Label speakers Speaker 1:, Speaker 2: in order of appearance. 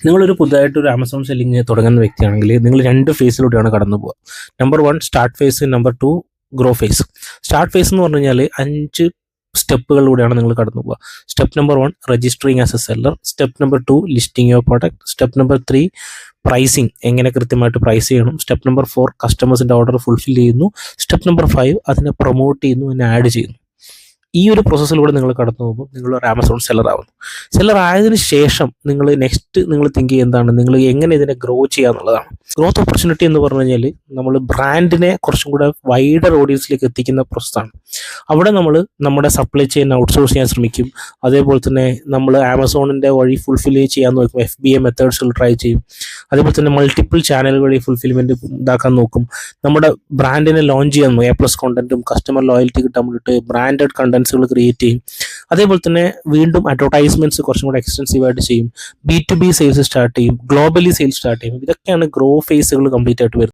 Speaker 1: നിങ്ങളൊരു പുതുതായിട്ടൊരു Amazon selling തുടങ്ങുന്ന വ്യക്തിയാണെങ്കിൽ നിങ്ങൾ 2 ഫേസിലൂടെയാണ് കടന്നു പോകുക. Number 1 start phase, number 2 grow phase. Start phase എന്ന് പറഞ്ഞു കഴിഞ്ഞാൽ 5 സ്റ്റെപ്പുകളിലൂടെയാണ് നിങ്ങൾ കടന്നു പോകുക. Step number 1 registering as a seller, step number 2 listing your product, step number 3 pricing, എങ്ങനെ കൃത്യമായിട്ട് പ്രൈസ് ചെയ്യണം, സ്റ്റെപ്പ് നമ്പർ 4 കസ്റ്റമേഴ്സിൻ്റെ ഓർഡർ ഫുൾഫിൽ ചെയ്യുന്നു, സ്റ്റെപ്പ് നമ്പർ 5 അതിനെ പ്രൊമോട്ട് ചെയ്യുന്നു, അതിനെ ആഡ് ചെയ്യുന്നു. ഈ ഒരു പ്രോസസ്സിലൂടെ നിങ്ങൾ കടന്നു പോകുമ്പോൾ നിങ്ങൾ ഒരു ആമസോൺ സെല്ലർ ആവുന്നു. സെല്ലർ ആയതിനു ശേഷം നിങ്ങൾ നെക്സ്റ്റ് നിങ്ങൾ തിങ്ക് ചെയ്യുക എന്താണ്, നിങ്ങൾ എങ്ങനെ ഇതിനെ ഗ്രോ ചെയ്യുക എന്നുള്ളതാണ്. ഗ്രോത്ത് ഓപ്പർച്യൂണിറ്റി എന്ന് പറഞ്ഞു കഴിഞ്ഞാൽ നമ്മൾ ബ്രാൻഡിനെ കുറച്ചും കൂടെ വൈഡർ ഓഡിയൻസിലേക്ക് എത്തിക്കുന്ന പ്രോസസ്സാണ്. അവിടെ നമ്മൾ നമ്മുടെ സപ്ലൈ ചെയിൻ ഔട്ട്സോഴ്സ് ചെയ്യാൻ ശ്രമിക്കും. അതേപോലെ തന്നെ നമ്മൾ ആമസോണിൻ്റെ വഴി ഫുൾഫിൽ ചെയ്യാൻ നോക്കും, FBA മെത്തേഡ്സുകൾ ട്രൈ ചെയ്യും. അതേപോലെ തന്നെ മൾട്ടിപ്പിൾ ചാനൽ വഴി ഫുൾഫിൽമെൻറ്റ് ഇതാക്കാൻ നോക്കും. നമ്മുടെ ബ്രാൻഡിനെ ലോഞ്ച് ചെയ്യാൻ A+ കോണ്ടന്റും കസ്റ്റമർ ലോയൽറ്റി കിട്ടാൻ വേണ്ടിയിട്ട് ബ്രാൻഡഡ് കണ്ടന്റ്സുകൾ ക്രിയേറ്റ് ചെയ്യും. അതേപോലെ തന്നെ വീണ്ടും അഡ്വർടൈസ്മെന്റ്സ് കുറച്ചും കൂടെ എക്സ്റ്റൻസീവായിട്ട് ചെയ്യും. B2B സെയിൽസ് സ്റ്റാർട്ട് ചെയ്യും, ഗ്ലോബലി സെയിൽസ് സ്റ്റാർട്ട് ചെയ്യും. ഇതൊക്കെയാണ് ഗ്രോ ഫേസുകൾ കംപ്ലീറ്റ് ആയിട്ട് വരുന്നത്.